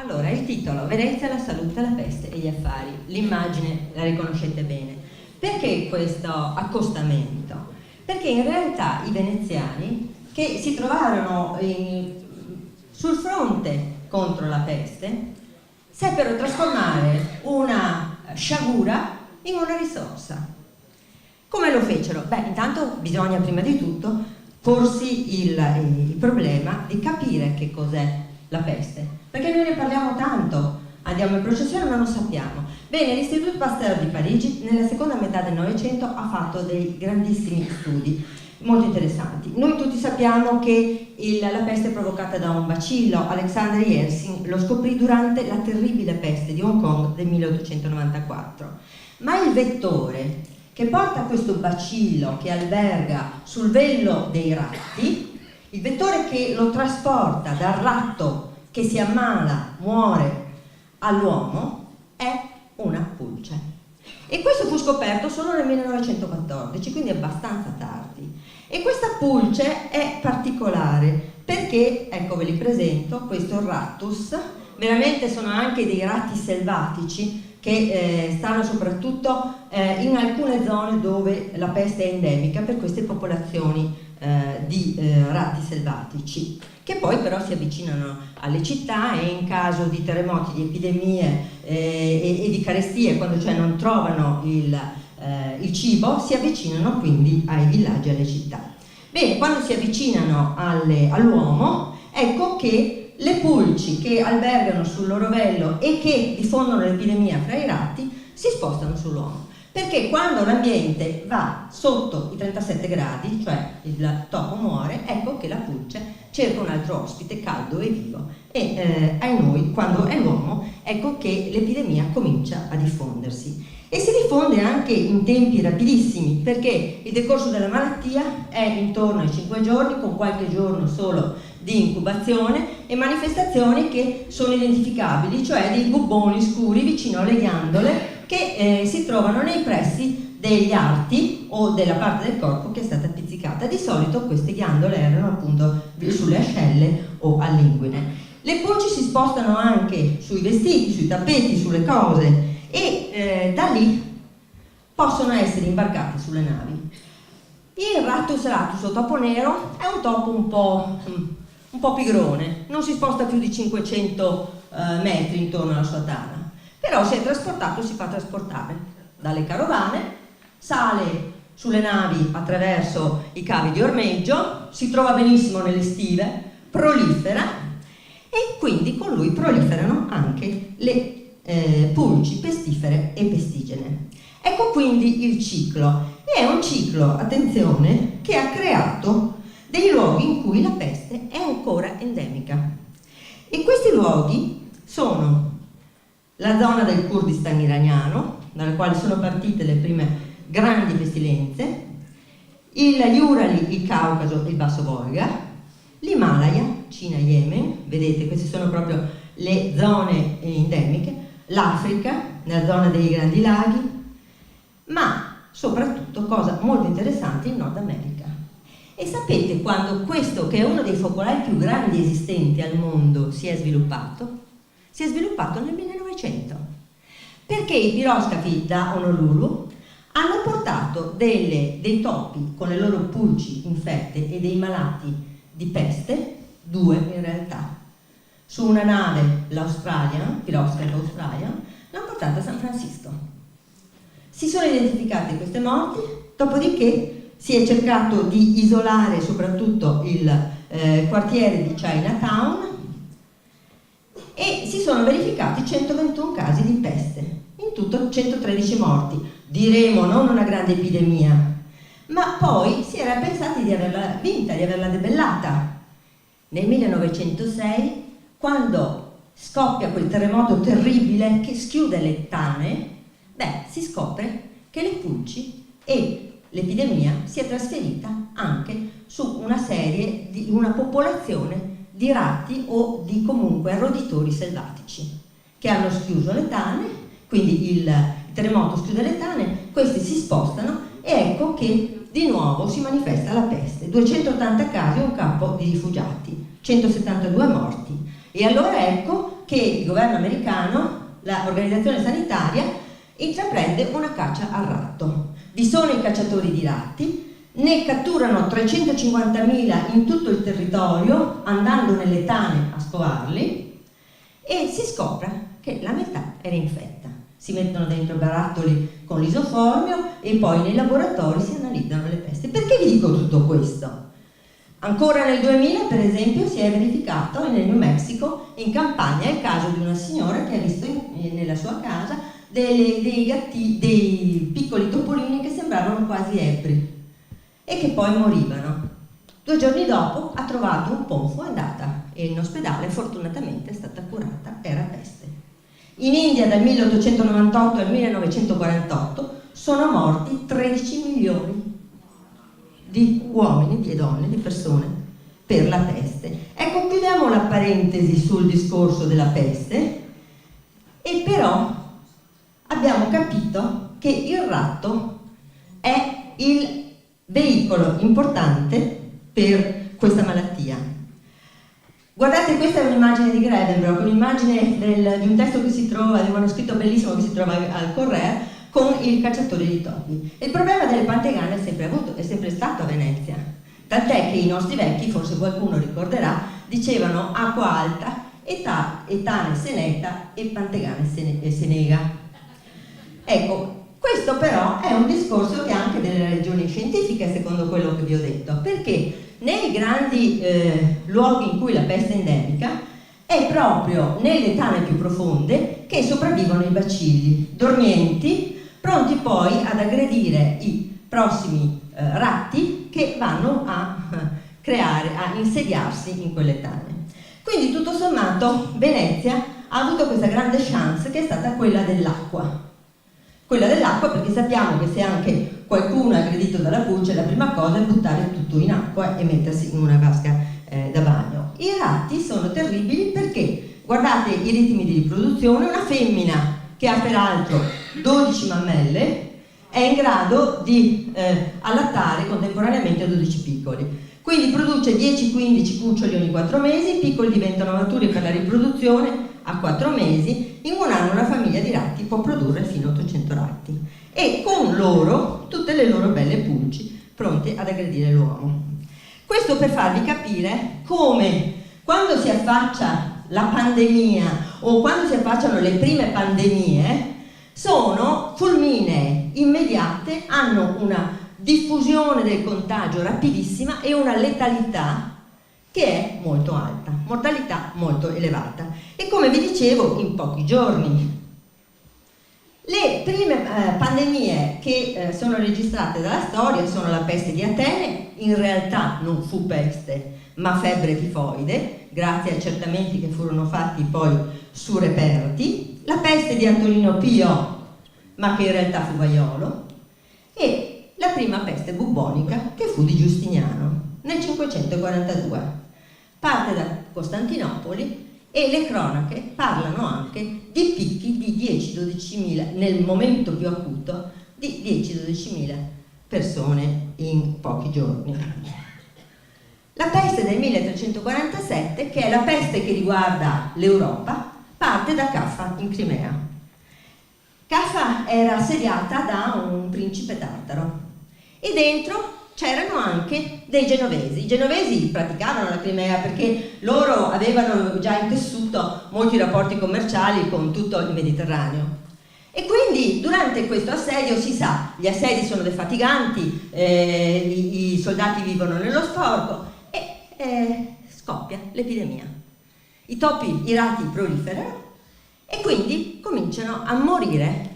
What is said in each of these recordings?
Allora, il titolo, Venezia, la salute, la peste e gli affari. L'immagine la riconoscete bene. Perché questo accostamento? Perché in realtà i veneziani, che si trovarono sul fronte contro la peste, seppero trasformare una sciagura in una risorsa. Come lo fecero? Beh, intanto bisogna prima di tutto porsi il problema di capire che cos'è la peste, perché noi ne parliamo tanto, andiamo in processione ma non sappiamo. Bene, l'Istituto Pasteur di Parigi nella seconda metà del Novecento ha fatto dei grandissimi studi molto interessanti. Noi tutti sappiamo che la peste è provocata da un bacillo. Alexander Yersin lo scoprì durante la terribile peste di Hong Kong del 1894, ma il vettore che porta questo bacillo, che alberga sul vello dei ratti, il vettore che lo trasporta dal ratto che si ammala, muore, all'uomo, è una pulce. E questo fu scoperto solo nel 1914, quindi abbastanza tardi. E questa pulce è particolare perché, ecco ve li presento, questo rattus, veramente sono anche dei ratti selvatici che stanno soprattutto in alcune zone dove la peste è endemica per queste popolazioni di ratti selvatici, che poi però si avvicinano alle città e in caso di terremoti, di epidemie e di carestie, quando cioè non trovano il cibo, si avvicinano quindi ai villaggi e alle città. Bene, quando si avvicinano all'uomo, ecco che le pulci che albergano sul loro vello e che diffondono l'epidemia fra i ratti si spostano sull'uomo. Perché quando l'ambiente va sotto i 37 gradi, cioè il topo muore, ecco che la pulce cerca un altro ospite caldo e vivo e ai noi, quando è l'uomo, ecco che l'epidemia comincia a diffondersi. E si diffonde anche in tempi rapidissimi, perché il decorso della malattia è intorno ai 5 giorni, con qualche giorno solo di incubazione e manifestazioni che sono identificabili, cioè dei bubboni scuri vicino alle ghiandole che si trovano nei pressi degli arti o della parte del corpo che è stata pizzicata. Di solito queste ghiandole erano appunto sulle ascelle o all'inguine. Le pulci si spostano anche sui vestiti, sui tappeti, sulle cose e da lì possono essere imbarcate sulle navi. Il Rattus rattus o topo nero è un topo un po' pigrone, non si sposta più di 500 metri intorno alla sua tana, però si fa trasportare dalle carovane, sale sulle navi attraverso i cavi di ormeggio, si trova benissimo nelle stive, prolifera e quindi con lui proliferano anche le pulci pestifere e pestigene. Ecco quindi il ciclo, e è un ciclo, attenzione, che ha creato dei luoghi in cui la peste è ancora endemica. E questi luoghi sono la zona del Kurdistan iraniano, dalla quale sono partite le prime grandi pestilenze, gli Urali, il Caucaso e il Basso Volga, l'Himalaya, Cina, Yemen, vedete queste sono proprio le zone endemiche, l'Africa, nella zona dei Grandi Laghi, ma soprattutto, cosa molto interessante, il Nord America. E sapete quando questo, che è uno dei focolai più grandi esistenti al mondo, si è sviluppato? Si è sviluppato nel 1900, perché i piroscafi da Honolulu hanno portato dei topi con le loro pulci infette e dei malati di peste, 2 in realtà, su una nave, l'Australian, piroscafo Australian, l'hanno portata a San Francisco. Si sono identificate queste morti, dopodiché si è cercato di isolare soprattutto il quartiere di Chinatown e si sono verificati 121 casi di peste, in tutto 113 morti. Diremo non una grande epidemia, ma poi si era pensati di averla vinta, di averla debellata. Nel 1906, quando scoppia quel terremoto terribile che schiude le tane, si scopre che le pulci e l'epidemia si è trasferita anche su una popolazione di ratti o di comunque roditori selvatici che hanno schiuso le tane, quindi il terremoto schiude le tane, questi si spostano e ecco che di nuovo si manifesta la peste. 280 casi, un campo di rifugiati, 172 morti. E allora ecco che il governo americano, l'organizzazione sanitaria, intraprende una caccia al ratto. Vi sono i cacciatori di ratti, ne catturano 350.000 in tutto il territorio, andando nelle tane a scovarli, e si scopre che la metà era infetta. Si mettono dentro barattoli con l'isoformio e poi nei laboratori si analizzano le peste. Perché vi dico tutto questo? Ancora nel 2000, per esempio, si è verificato nel New Mexico, in campagna, il caso di una signora che ha visto nella sua casa dei piccoli topolini che sembravano quasi ebbri e che poi morivano. 2 giorni dopo ha trovato un ponfo, è andata in ospedale, fortunatamente è stata curata, era peste. In India dal 1898 al 1948 sono morti 13 milioni di uomini, di donne, di persone per la peste. Ecco, chiudiamo la parentesi sul discorso della peste, e però abbiamo capito che il ratto è il veicolo importante per questa malattia. Guardate, questa è un'immagine di Grevenbroich, un'immagine di un testo che si trova, di un manoscritto bellissimo che si trova al Correr, con il cacciatore di topi. Il problema delle pantegane è sempre stato a Venezia, tant'è che i nostri vecchi, forse qualcuno ricorderà, dicevano acqua alta, etane seneta e pantegane senega. Ecco, questo però è un discorso che ha anche delle ragioni scientifiche, secondo quello che vi ho detto, perché nei grandi luoghi in cui la peste è endemica è proprio nelle tane più profonde che sopravvivono i bacilli dormienti, pronti poi ad aggredire i prossimi ratti che vanno a insediarsi in quelle tane. Quindi tutto sommato Venezia ha avuto questa grande chance, che è stata quella dell'acqua. Quella dell'acqua, perché sappiamo che se anche qualcuno è aggredito dalla pulce, la prima cosa è buttare tutto in acqua e mettersi in una vasca da bagno. I ratti sono terribili perché, guardate i ritmi di riproduzione, una femmina che ha peraltro 12 mammelle è in grado di allattare contemporaneamente 12 piccoli. Quindi produce 10-15 cuccioli ogni 4 mesi, i piccoli diventano maturi per la riproduzione a 4 mesi, in un anno una famiglia di ratti può produrre fino a 800 ratti. E con loro tutte le loro belle pulci pronte ad aggredire l'uomo. Questo per farvi capire come quando si affaccia la pandemia o quando si affacciano le prime pandemie sono fulminee, immediate, hanno una diffusione del contagio rapidissima e una letalità che è molto alta, mortalità molto elevata. E come vi dicevo, in pochi giorni. Le prime pandemie che sono registrate dalla storia sono la peste di Atene, in realtà non fu peste ma febbre tifoide, grazie a accertamenti che furono fatti poi su reperti, la peste di Antonino Pio, ma che in realtà fu vaiolo, e la prima peste bubbonica che fu di Giustiniano nel 542. Parte da Costantinopoli e le cronache parlano anche di picchi di 10-12.000, nel momento più acuto, di 10-12.000 persone in pochi giorni. La peste del 1347, che è la peste che riguarda l'Europa, parte da Caffa in Crimea. Caffa era assediata da un principe tartaro e dentro c'erano anche dei genovesi. I genovesi praticavano la Crimea perché loro avevano già intessuto molti rapporti commerciali con tutto il Mediterraneo. E quindi durante questo assedio, si sa, gli assedi sono defatiganti, i soldati vivono nello sporco e scoppia l'epidemia. I rati proliferano e quindi cominciano a morire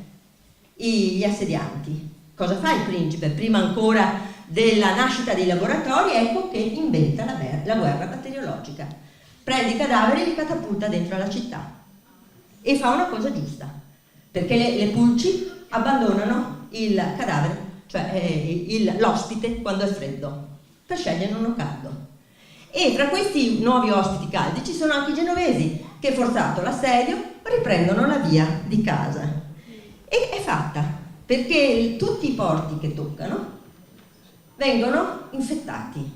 gli assedianti. Cosa fa il principe? Prima ancora della nascita dei laboratori, ecco che inventa la guerra batteriologica. Prende i cadaveri e li catapulta dentro la città e fa una cosa giusta, perché le pulci abbandonano il cadavere, cioè l'ospite, quando è freddo, per scegliere uno caldo. E tra questi nuovi ospiti caldi ci sono anche i genovesi che, forzato l'assedio, riprendono la via di casa. E è fatta, perché tutti i porti che toccano vengono infettati.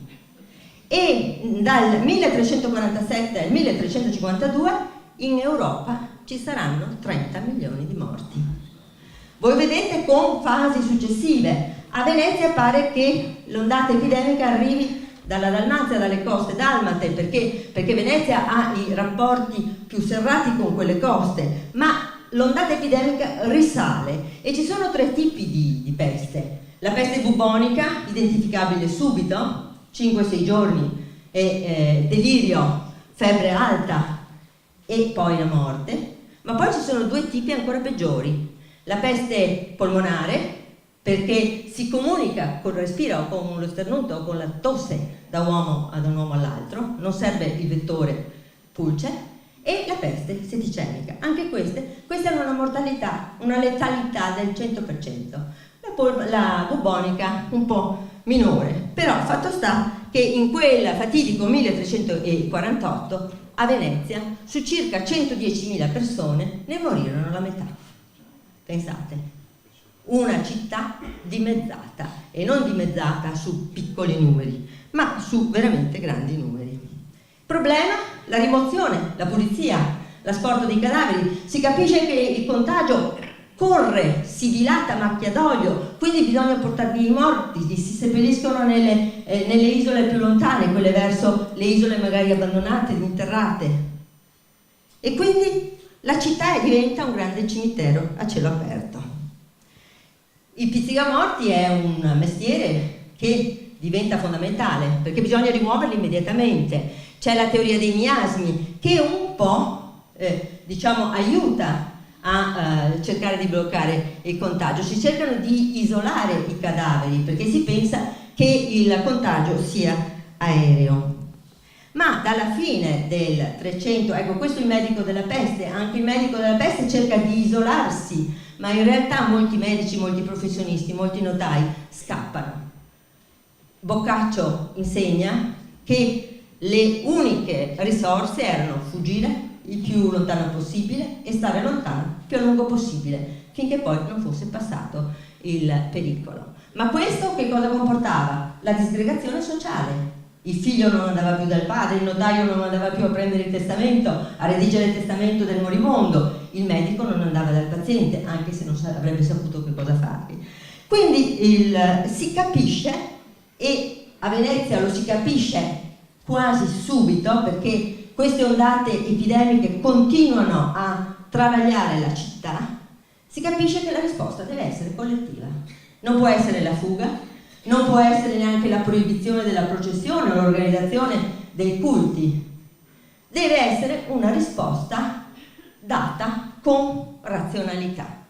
E dal 1347 al 1352 in Europa ci saranno 30 milioni di morti. Voi vedete con fasi successive. A Venezia pare che l'ondata epidemica arrivi dalla Dalmazia, dalle coste dalmate, perché Venezia ha i rapporti più serrati con quelle coste, ma l'ondata epidemica risale e ci sono 3 tipi di peste. La peste bubonica, identificabile subito, 5-6 giorni, delirio, febbre alta e poi la morte, ma poi ci sono 2 tipi ancora peggiori. La peste polmonare, perché si comunica col respiro o con lo starnuto o con la tosse da un uomo all'altro, non serve il vettore pulce, e la peste setticemica. Anche queste hanno una mortalità, una letalità del 100%. La bubonica un po' minore, però fatto sta che in quel fatidico 1348 a Venezia su circa 110.000 persone ne morirono la metà. Pensate, una città dimezzata, e non dimezzata su piccoli numeri, ma su veramente grandi numeri. Problema? La rimozione, la pulizia, l'asporto dei cadaveri. Si capisce che il contagio corre, si dilata a macchia d'olio, quindi bisogna portare via i morti, si seppelliscono nelle isole più lontane, quelle verso le isole magari abbandonate, interrate. E quindi la città diventa un grande cimitero a cielo aperto. Il pizzigamorti è un mestiere che diventa fondamentale, perché bisogna rimuoverli immediatamente. C'è la teoria dei miasmi che un po' aiuta a cercare di bloccare il contagio. Si cercano di isolare i cadaveri perché si pensa che il contagio sia aereo. Ma dalla fine del 300, ecco, questo è il medico della peste, anche il medico della peste cerca di isolarsi, ma in realtà molti medici, molti professionisti, molti notai scappano. Boccaccio insegna che le uniche risorse erano fuggire il più lontano possibile e stare lontano il più a lungo possibile, finché poi non fosse passato il pericolo. Ma questo che cosa comportava? La disgregazione sociale. Il figlio non andava più dal padre, il notaio non andava più a prendere il testamento, a redigere il testamento del moribondo, il medico non andava dal paziente, anche se non avrebbe saputo che cosa fargli. Quindi si capisce, e a Venezia lo si capisce quasi subito, perché queste ondate epidemiche continuano a travagliare la città, si capisce che la risposta deve essere collettiva. Non può essere la fuga, non può essere neanche la proibizione della processione o l'organizzazione dei culti. Deve essere una risposta data con razionalità.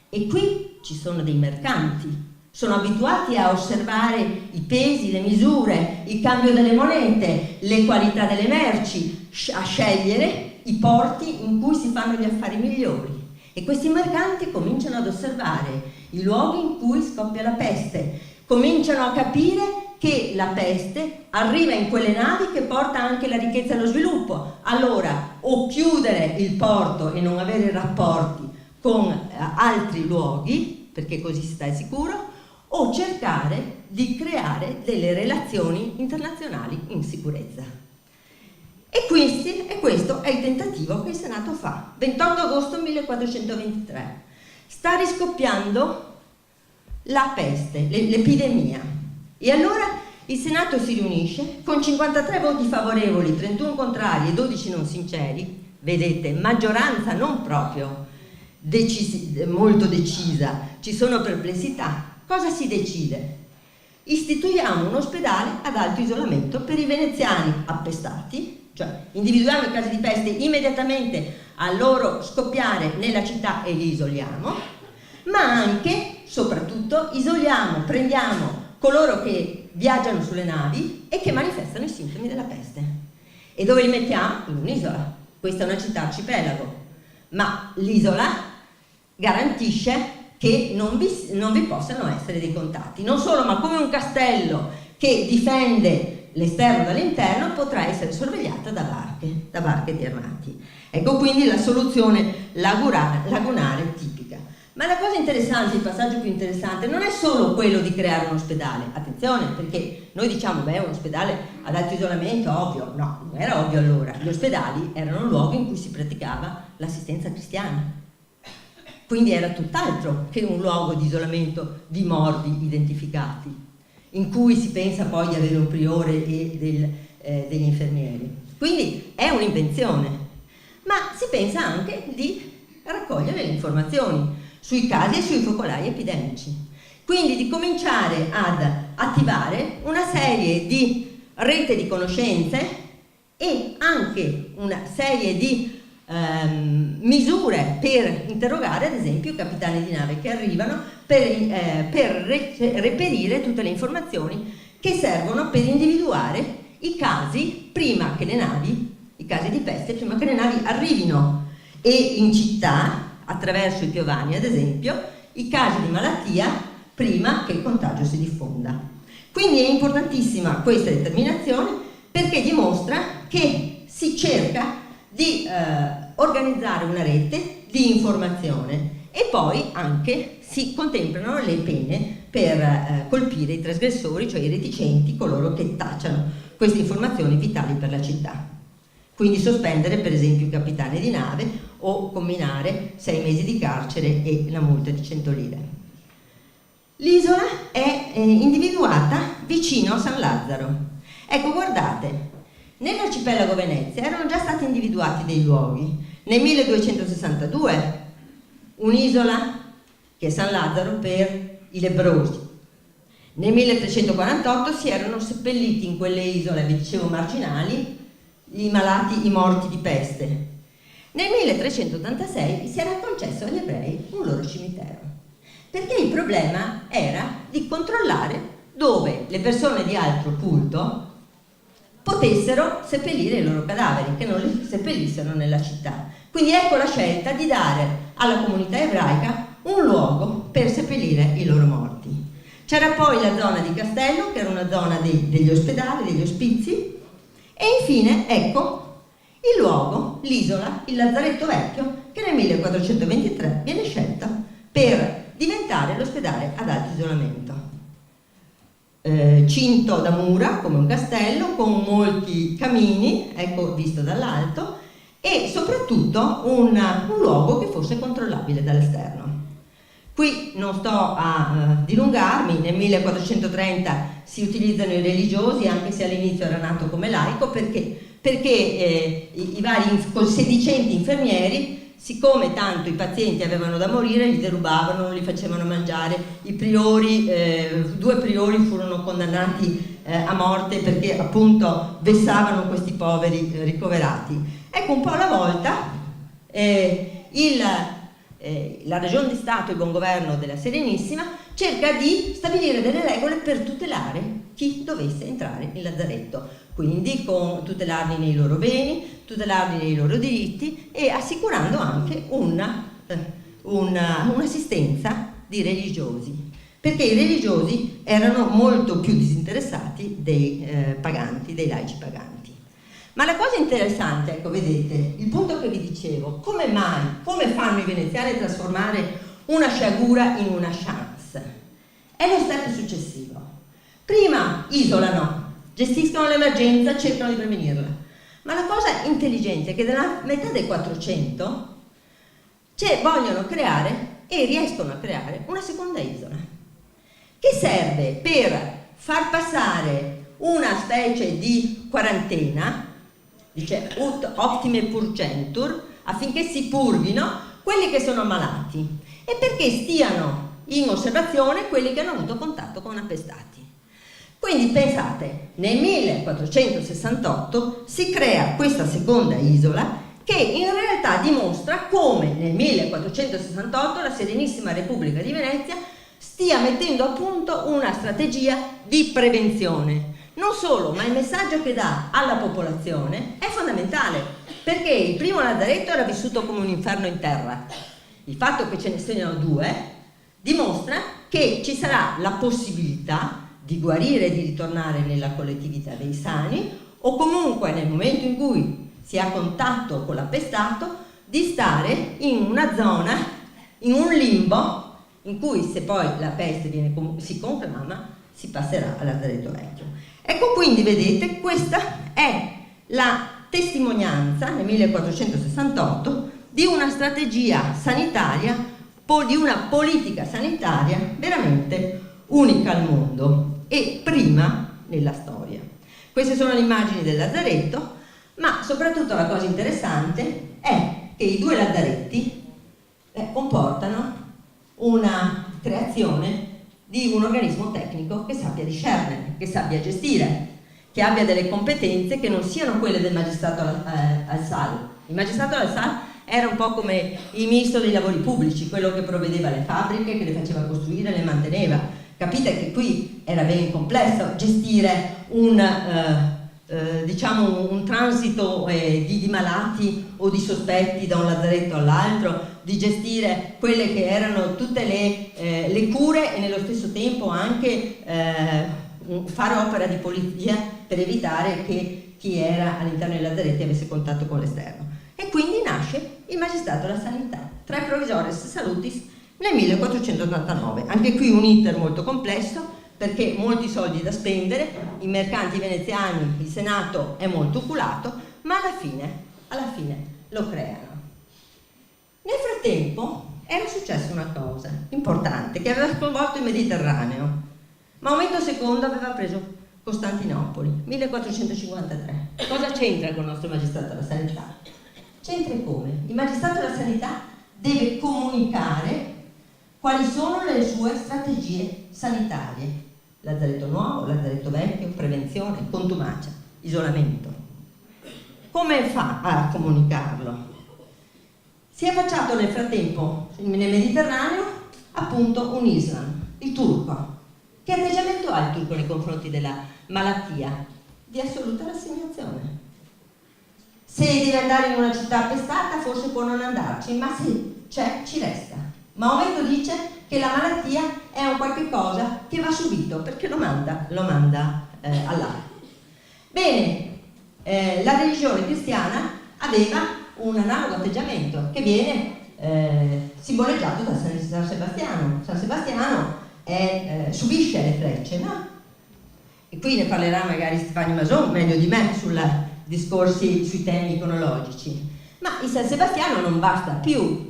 E qui ci sono dei mercanti, sono abituati a osservare i pesi, le misure, il cambio delle monete, le qualità delle merci, a scegliere i porti in cui si fanno gli affari migliori. E questi mercanti cominciano ad osservare i luoghi in cui scoppia la peste, cominciano a capire che la peste arriva in quelle navi che porta anche la ricchezza e lo sviluppo. Allora, o chiudere il porto e non avere rapporti con altri luoghi, perché così si sta sicuro, o cercare di creare delle relazioni internazionali in sicurezza. E questo è il tentativo che il Senato fa. 28 agosto 1423. Sta riscoppiando la peste, l'epidemia. E allora il Senato si riunisce con 53 voti favorevoli, 31 contrari e 12 non sinceri. Vedete, maggioranza non proprio molto decisa, ci sono perplessità. Cosa si decide? Istituiamo un ospedale ad alto isolamento per i veneziani appestati, cioè individuiamo i casi di peste immediatamente a loro scoppiare nella città e li isoliamo, ma anche, soprattutto, prendiamo coloro che viaggiano sulle navi e che manifestano i sintomi della peste. E dove li mettiamo? In un'isola. Questa è una città arcipelago, ma l'isola garantisce che non vi possano essere dei contatti. Non solo, ma come un castello che difende l'esterno dall'interno potrà essere sorvegliata da barche di armati. Ecco quindi la soluzione lagunare tipica. Ma la cosa interessante, il passaggio più interessante, non è solo quello di creare un ospedale. Attenzione, perché noi diciamo, beh, un ospedale ad alto isolamento, ovvio. No, non era ovvio allora. Gli ospedali erano luoghi in cui si praticava l'assistenza cristiana. Quindi era tutt'altro che un luogo di isolamento di morti identificati, in cui si pensa poi di avere un priore e degli infermieri. Quindi è un'invenzione, ma si pensa anche di raccogliere le informazioni sui casi e sui focolai epidemici. Quindi di cominciare ad attivare una serie di rete di conoscenze e anche una serie di misure per interrogare ad esempio i capitani di nave che arrivano per reperire tutte le informazioni che servono per individuare i casi prima che le navi, i casi di peste prima che le navi arrivino, e in città attraverso i piovani ad esempio i casi di malattia prima che il contagio si diffonda. Quindi è importantissima questa determinazione perché dimostra che si cerca di organizzare una rete di informazione e poi anche si contemplano le pene per colpire i trasgressori, cioè i reticenti, coloro che tacciano queste informazioni vitali per la città. Quindi sospendere per esempio i capitani di nave o comminare 6 mesi di carcere e la multa di 100 lire. L'isola è individuata vicino a San Lazzaro. Ecco, guardate, nell'arcipelago Venezia erano già stati individuati dei luoghi. Nel 1262 un'isola che è San Lazzaro per i lebbrosi. Nel 1348 si erano seppelliti in quelle isole, vi dicevo marginali, i malati, i morti di peste. Nel 1386 si era concesso agli ebrei un loro cimitero, perché il problema era di controllare dove le persone di altro culto potessero seppellire i loro cadaveri, che non li seppellissero nella città. Quindi ecco la scelta di dare alla comunità ebraica un luogo per seppellire i loro morti. C'era poi la zona di Castello, che era una zona degli ospedali, degli ospizi, e infine ecco il luogo, l'isola, il Lazzaretto Vecchio, che nel 1423 viene scelta per diventare l'ospedale ad alto isolamento. Cinto da mura come un castello, con molti camini, ecco visto dall'alto, e soprattutto un luogo che fosse controllabile dall'esterno. Qui non sto a dilungarmi, nel 1430 si utilizzano i religiosi, anche se all'inizio era nato come laico, perché i vari sedicenti infermieri, siccome tanto i pazienti avevano da morire, li derubavano, non li facevano mangiare. I priori, 2 priori furono condannati a morte perché appunto vessavano questi poveri ricoverati. Ecco, un po' alla volta la Ragion di Stato e il buon governo della Serenissima cerca di stabilire delle regole per tutelare chi dovesse entrare in lazzaretto, quindi con tutelarli nei loro beni, tutelarli nei loro diritti e assicurando anche un'assistenza di religiosi, perché i religiosi erano molto più disinteressati dei paganti, dei laici paganti. Ma la cosa interessante, ecco, vedete, il punto che vi dicevo, come mai, come fanno i veneziani a trasformare una sciagura in una chance? È lo step successivo. Prima isolano, gestiscono l'emergenza, cercano di prevenirla. Ma la cosa intelligente è che dalla metà del 400 vogliono creare e riescono a creare una seconda isola, che serve per far passare una specie di quarantena, dice ut optime purgentur, affinché si purghino quelli che sono malati e perché stiano in osservazione quelli che hanno avuto contatto con appestati. Quindi pensate, nel 1468 si crea questa seconda isola che in realtà dimostra come nel 1468 la Serenissima Repubblica di Venezia stia mettendo a punto una strategia di prevenzione. Non solo, ma il messaggio che dà alla popolazione è fondamentale, perché il primo lazzaretto era vissuto come un inferno in terra. Il fatto che ce ne siano 2 dimostra che ci sarà la possibilità di guarire e di ritornare nella collettività dei sani, o comunque nel momento in cui si ha contatto con l'appestato, di stare in una zona in un limbo in cui, se poi la peste si conclama, si passerà al Lazaretto Vecchio. Ecco, quindi vedete, questa è la testimonianza nel 1468 di una strategia sanitaria, di una politica sanitaria veramente unica al mondo e prima nella storia. Queste sono le immagini del Lazaretto, ma soprattutto la cosa interessante è che i due Lazaretti comportano una creazione di un organismo tecnico che sappia discernere, che sappia gestire, che abbia delle competenze che non siano quelle del magistrato al SAL. Il magistrato al SAL era un po' come il ministro dei lavori pubblici, quello che provvedeva le fabbriche, che le faceva costruire, le manteneva. Capite che qui era ben complesso gestire diciamo un transito di malati o di sospetti da un lazaretto all'altro, di gestire quelle che erano tutte le cure e nello stesso tempo anche fare opera di polizia per evitare che chi era all'interno dei lazaretti avesse contatto con l'esterno. E quindi nasce il magistrato della sanità, tra provisores salutis, nel 1489. Anche qui un iter molto complesso, perché molti soldi da spendere, i mercanti veneziani, il Senato è molto oculato, ma alla fine lo creano. Nel frattempo era successa una cosa importante che aveva sconvolto il Mediterraneo. Maometto II aveva preso Costantinopoli, 1453. Cosa c'entra con il nostro magistrato della sanità? C'entra come? Il magistrato della sanità deve comunicare quali sono le sue strategie sanitarie. Lazaretto nuovo, lazaretto vecchio, prevenzione, contumacia, isolamento. Come fa a comunicarlo? Si è affacciato nel frattempo nel Mediterraneo appunto un Islam, il turco. Che atteggiamento ha il turco nei confronti della malattia? Di assoluta rassegnazione. Se deve andare in una città appestata forse può non andarci, ma se c'è ci resta. Maometto dice che la malattia è un qualche cosa che va subito perché lo manda all'altro. Bene, la religione cristiana aveva un analogo atteggiamento che viene simboleggiato da San Sebastiano. San Sebastiano subisce le frecce, no? E qui ne parlerà magari Stefano Mason meglio di me sui discorsi sui temi iconologici. Ma il San Sebastiano non basta più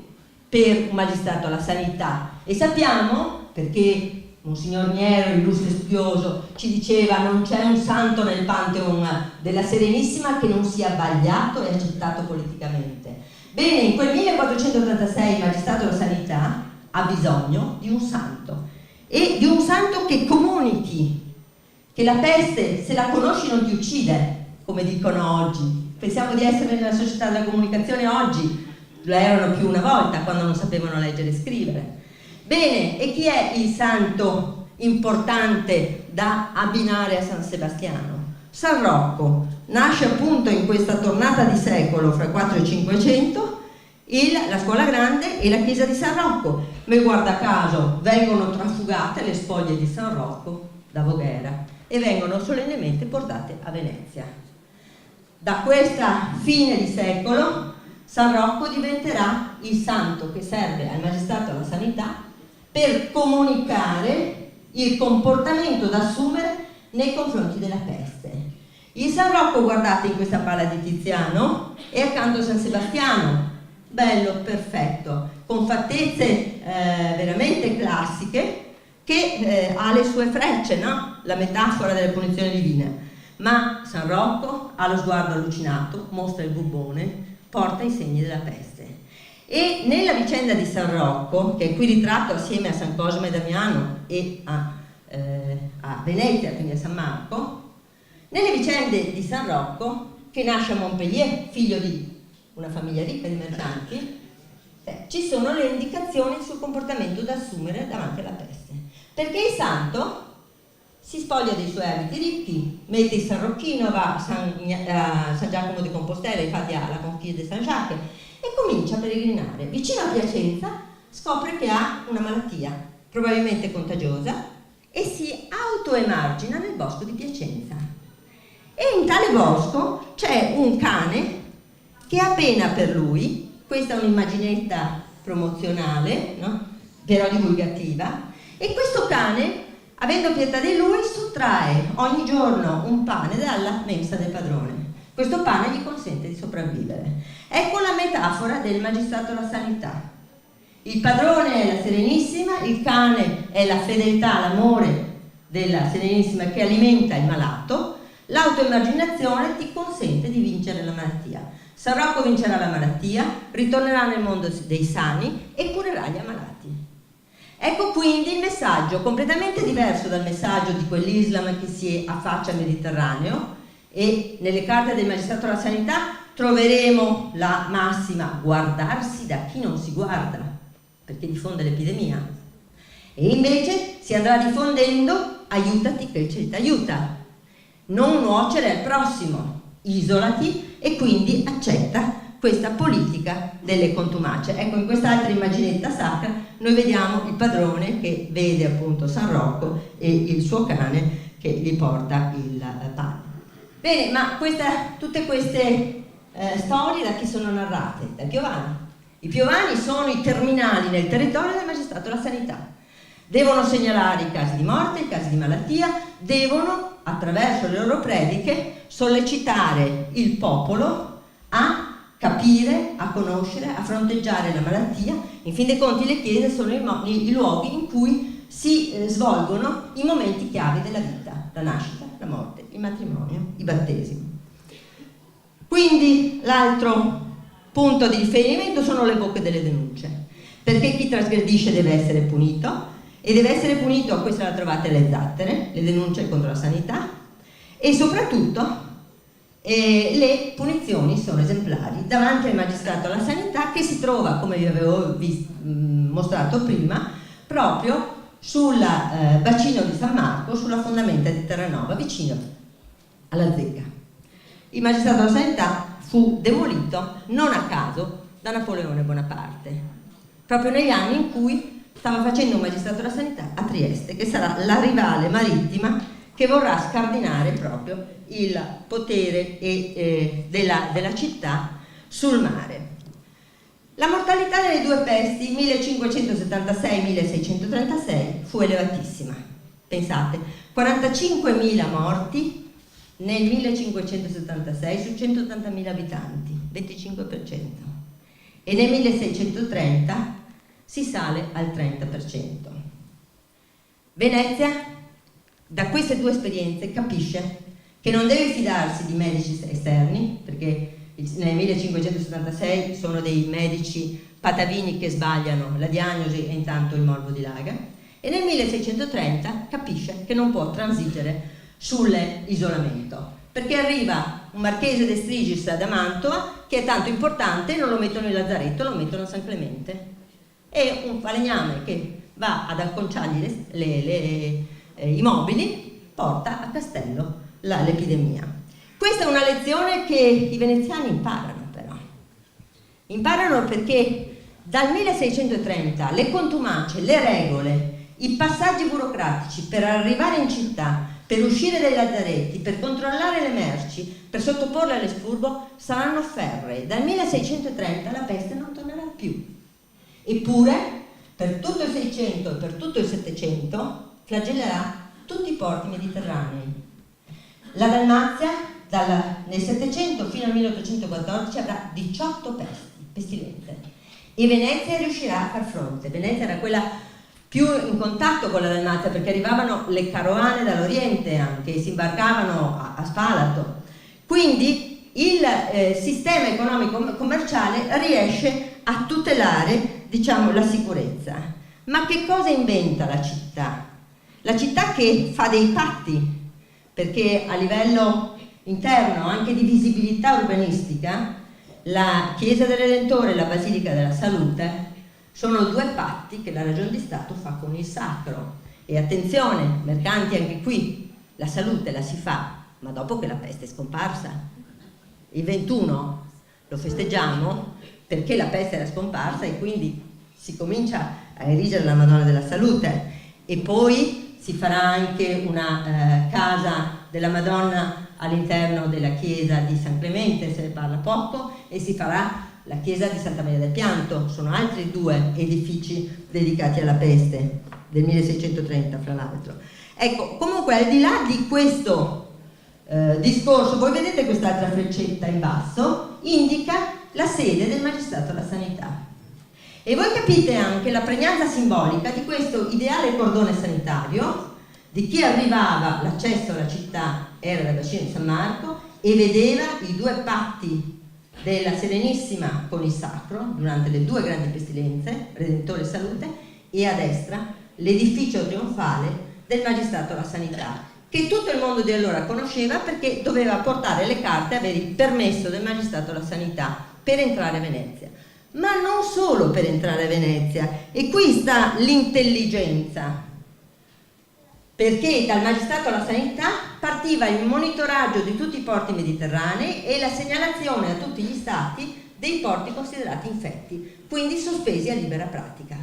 per un magistrato alla sanità, e sappiamo, perché Monsignor Niero, illustre studioso, ci diceva non c'è un santo nel Pantheon della Serenissima che non sia vagliato e accettato politicamente. Bene, in quel 1486 il magistrato della sanità ha bisogno di un santo, e di un santo che comunichi che la peste, se la conosci, non ti uccide, come dicono oggi. Pensiamo di essere nella società della comunicazione oggi, lo erano più una volta quando non sapevano leggere e scrivere. Bene, e chi è il santo importante da abbinare a San Sebastiano? San Rocco. Nasce appunto in questa tornata di secolo fra 400 e 500 la scuola grande e la chiesa di San Rocco. Ma guarda caso vengono trafugate le spoglie di San Rocco da Voghera e vengono solennemente portate a Venezia. Da questa fine di secolo San Rocco diventerà il santo che serve al magistrato alla sanità per comunicare il comportamento da assumere nei confronti della peste. Il San Rocco, guardate in questa palla di Tiziano, è accanto a San Sebastiano, bello, perfetto, con fattezze veramente classiche, che ha le sue frecce, no? La metafora delle punizioni divine. Ma San Rocco ha lo sguardo allucinato, mostra il bubbone, porta i segni della peste. E nella vicenda di San Rocco, che è qui ritratto assieme a San Cosimo e Damiano e a Venezia, quindi a San Marco, nelle vicende di San Rocco, che nasce a Montpellier, figlio di una famiglia ricca di mercanti, ci sono le indicazioni sul comportamento da assumere davanti alla peste. Perché il santo si spoglia dei suoi abiti ricchi, mette il San Rocchino, va a San Giacomo di Compostela, infatti alla Conchiglia di San Jacques, e comincia a peregrinare. Vicino a Piacenza scopre che ha una malattia, probabilmente contagiosa, e si autoemargina nel bosco di Piacenza. E in tale bosco c'è un cane che ha pena per lui, questa è un'immaginetta promozionale, no? Però divulgativa, e questo cane, avendo pietà di lui, sottrae ogni giorno un pane dalla mensa del padrone. Questo pane gli consente di sopravvivere. Ecco la metafora del magistrato alla sanità. Il padrone è la Serenissima, il cane è la fedeltà, l'amore della Serenissima che alimenta il malato, l'autoimmaginazione ti consente di vincere la malattia. San Rocco vincerà la malattia, ritornerà nel mondo dei sani e curerà gli ammalati. Ecco quindi il messaggio completamente diverso dal messaggio di quell'Islam che si affaccia al Mediterraneo, e nelle carte del magistrato alla sanità troveremo la massima guardarsi da chi non si guarda, perché diffonde l'epidemia, e invece si andrà diffondendo aiutati che il cielo ti aiuta, non nuocere al prossimo, isolati e quindi accetta questa politica delle contumacie. Ecco, in quest'altra immaginetta sacra noi vediamo il padrone che vede appunto San Rocco e il suo cane che gli porta il pane. Bene, ma tutte queste storie da chi sono narrate? Da Piovani. I Piovani sono i terminali nel territorio del magistrato alla sanità. Devono segnalare i casi di morte, i casi di malattia, devono, attraverso le loro prediche, sollecitare il popolo a capire, a conoscere, a fronteggiare la malattia. In fin dei conti le chiese sono i luoghi in cui si svolgono i momenti chiave della vita, la nascita, la morte, il matrimonio, i battesimi. Quindi l'altro punto di riferimento sono le bocche delle denunce, perché chi trasgredisce deve essere punito, e deve essere punito, questa la trovate alle zattere, le denunce contro la sanità, e soprattutto le punizioni sono esemplari davanti al magistrato alla sanità, che si trova, come vi avevo mostrato prima, proprio sul bacino di San Marco, sulla fondamenta di Terranova, vicino alla zecca. Il magistrato alla sanità fu demolito non a caso da Napoleone Bonaparte, proprio negli anni in cui stava facendo un magistrato della sanità a Trieste, che sarà la rivale marittima che vorrà scardinare proprio il potere della città sul mare. La mortalità delle due pesti 1576-1636 fu elevatissima. Pensate, 45.000 morti nel 1576 su 180.000 abitanti, 25%. E nel 1630 si sale al 30%. Venezia, da queste due esperienze, capisce che non deve fidarsi di medici esterni, perché nel 1576 sono dei medici patavini che sbagliano la diagnosi e intanto il morbo dilaga, e nel 1630 capisce che non può transigere sull'isolamento, perché arriva un marchese de Strigis da Mantova che è tanto importante, non lo mettono in lazzaretto, lo mettono a San Clemente, e un falegname che va ad acconciargli i mobili porta a Castello l'epidemia. Questa è una lezione che i veneziani imparano, però. Imparano perché dal 1630 le contumacie, le regole, i passaggi burocratici per arrivare in città, per uscire dai lazzaretti, per controllare le merci, per sottoporle all'espurgo, saranno ferrei. Dal 1630 la peste non tornerà più. Eppure, per tutto il 600 e per tutto il 700, flagellerà tutti i porti mediterranei. La Dalmazia, nel 700 fino al 1814, avrà 18 pestilente. E Venezia riuscirà a far fronte. Venezia era quella più in contatto con la Dalmazia, perché arrivavano le carovane dall'Oriente anche, si imbarcavano a Spalato. Quindi il sistema economico commerciale riesce a tutelare, diciamo, la sicurezza. Ma che cosa inventa la città? La città che fa dei patti, perché a livello interno, anche di visibilità urbanistica, la Chiesa del Redentore e la Basilica della Salute sono due patti che la Ragion di Stato fa con il sacro. E attenzione, mercanti, anche qui, la salute la si fa, ma dopo che la peste è scomparsa. Il 21 lo festeggiamo perché la peste era scomparsa e quindi si comincia a erigere la Madonna della Salute, e poi si farà anche una casa della Madonna all'interno della chiesa di San Clemente, se ne parla poco, e si farà la chiesa di Santa Maria del Pianto, sono altri due edifici dedicati alla peste, del 1630 fra l'altro. Ecco, comunque al di là di questo discorso, voi vedete quest'altra freccetta in basso, indica la sede del magistrato alla sanità. E voi capite anche la pregnanza simbolica di questo ideale cordone sanitario, di chi arrivava, l'accesso alla città era dal bacino di San Marco e vedeva i due patti della Serenissima con il Sacro durante le due grandi pestilenze, Redentore e Salute, e a destra l'edificio trionfale del magistrato alla sanità, che tutto il mondo di allora conosceva perché doveva portare le carte e avere il permesso del magistrato alla sanità per entrare a Venezia. Ma non solo per entrare a Venezia, e qui sta l'intelligenza, perché dal magistrato alla sanità partiva il monitoraggio di tutti i porti mediterranei e la segnalazione a tutti gli stati dei porti considerati infetti, quindi sospesi a libera pratica.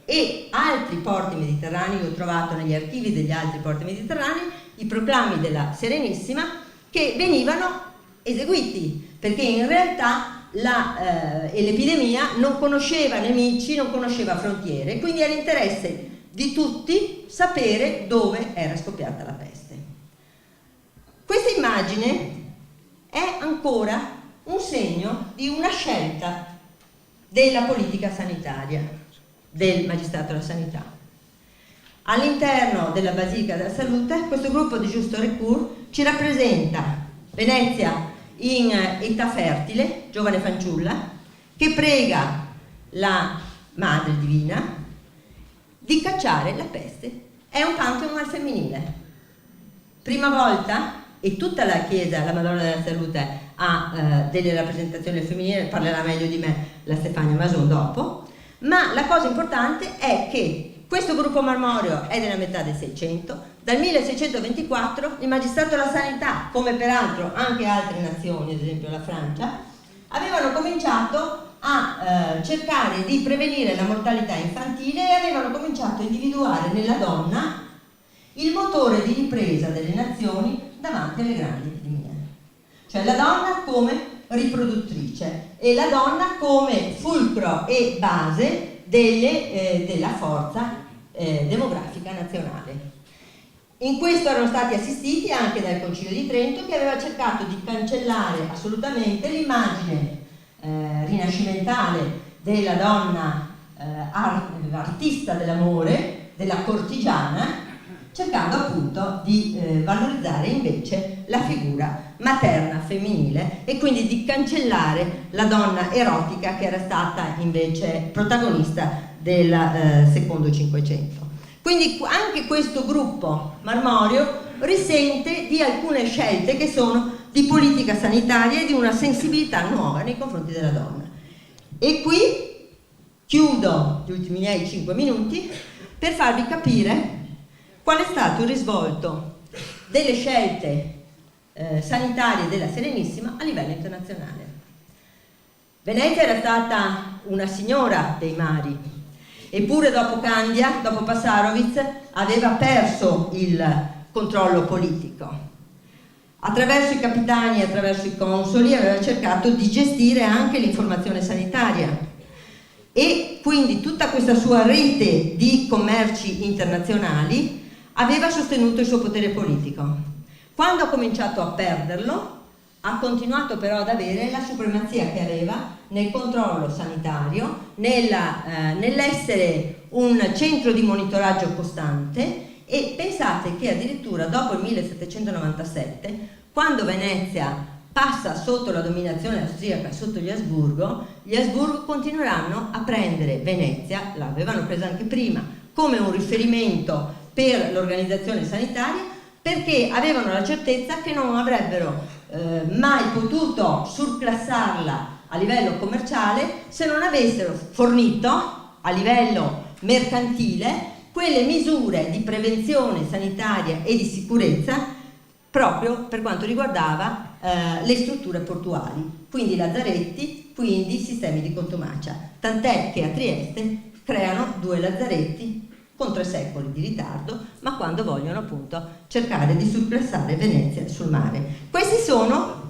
E altri porti mediterranei, ho trovato negli archivi degli altri porti mediterranei i proclami della Serenissima che venivano eseguiti, perché in realtà l'epidemia non conosceva nemici, non conosceva frontiere, quindi era interesse di tutti sapere dove era scoppiata la peste. Questa immagine è ancora un segno di una scelta della politica sanitaria del magistrato alla sanità. All'interno della Basilica della Salute questo gruppo di Justo Recours ci rappresenta Venezia in età fertile, giovane fanciulla, che prega la Madre Divina di cacciare la peste. È un Pantheon al femminile. Prima volta, e tutta la Chiesa, la Madonna della Salute, ha delle rappresentazioni al femminile, parlerà meglio di me la Stefania Mason dopo, ma la cosa importante è che questo gruppo marmoreo è della metà del 600, dal 1624 il magistrato alla sanità, come peraltro anche altre nazioni, ad esempio la Francia, avevano cominciato a cercare di prevenire la mortalità infantile e avevano cominciato a individuare nella donna il motore di ripresa delle nazioni davanti alle grandi epidemie. Cioè la donna come riproduttrice e la donna come fulcro e base della forza demografica nazionale. In questo erano stati assistiti anche dal Concilio di Trento, che aveva cercato di cancellare assolutamente l'immagine rinascimentale della donna artista dell'amore, della cortigiana, cercando appunto di valorizzare invece la figura materna femminile e quindi di cancellare la donna erotica che era stata invece protagonista del secondo Cinquecento. Quindi anche questo gruppo marmoreo risente di alcune scelte che sono di politica sanitaria e di una sensibilità nuova nei confronti della donna. E qui chiudo gli ultimi miei 5 minuti per farvi capire qual è stato il risvolto delle scelte sanitarie della Serenissima a livello internazionale. Venezia era stata una signora dei mari, eppure dopo Candia, dopo Passarovic, aveva perso il controllo politico. Attraverso i capitani e attraverso i consoli aveva cercato di gestire anche l'informazione sanitaria e quindi tutta questa sua rete di commerci internazionali aveva sostenuto il suo potere politico. Quando ha cominciato a perderlo, ha continuato però ad avere la supremazia che aveva nel controllo sanitario, nell'essere un centro di monitoraggio costante, e pensate che addirittura dopo il 1797, quando Venezia passa sotto la dominazione austriaca, sotto gli Asburgo continueranno a prendere Venezia, l'avevano presa anche prima, come un riferimento per l'organizzazione sanitaria, perché avevano la certezza che non avrebbero mai potuto surclassarla a livello commerciale se non avessero fornito a livello mercantile quelle misure di prevenzione sanitaria e di sicurezza proprio per quanto riguardava le strutture portuali, quindi lazzaretti, quindi sistemi di contumacia, tant'è che a Trieste creano 2 lazzaretti con 3 secoli di ritardo, ma quando vogliono appunto cercare di surclassare Venezia sul mare. Questo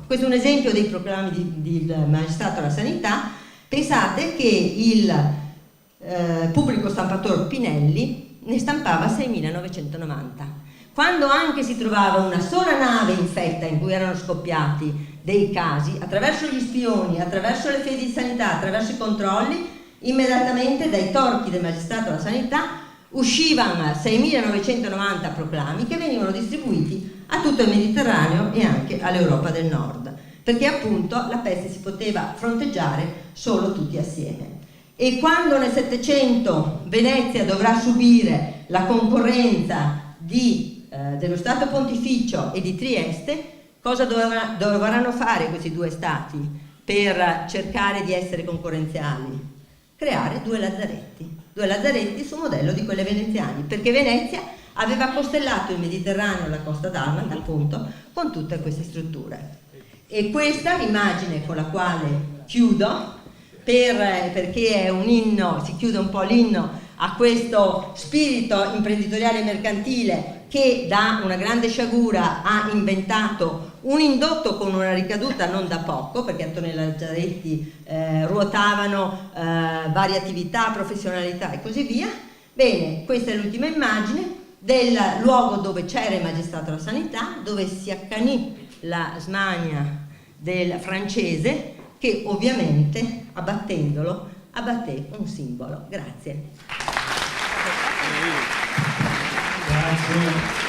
è un esempio dei proclami del magistrato alla sanità. Pensate che il pubblico stampatore Pinelli ne stampava 6.990. Quando anche si trovava una sola nave infetta in cui erano scoppiati dei casi, attraverso gli spioni, attraverso le fedi di sanità, attraverso i controlli, immediatamente dai torchi del Magistrato della Sanità uscivano 6.990 proclami che venivano distribuiti a tutto il Mediterraneo e anche all'Europa del Nord, perché appunto la peste si poteva fronteggiare solo tutti assieme. E quando nel Settecento Venezia dovrà subire la concorrenza dello Stato Pontificio e di Trieste, cosa dovranno fare questi due stati per cercare di essere concorrenziali? Creare due lazzaretti sul modello di quelle veneziane, perché Venezia aveva costellato il Mediterraneo e la Costa d'Armada appunto con tutte queste strutture. E questa è l'immagine con la quale chiudo, perché è un inno, si chiude un po' l'inno a questo spirito imprenditoriale mercantile che da una grande sciagura ha inventato un indotto con una ricaduta non da poco, perché attorno ai lazzaretti ruotavano varie attività, professionalità e così via. Bene, questa è l'ultima immagine del luogo dove c'era il Magistrato della Sanità, dove si accanì la smania del francese, che ovviamente abbattendolo abbatté un simbolo. Grazie. Grazie.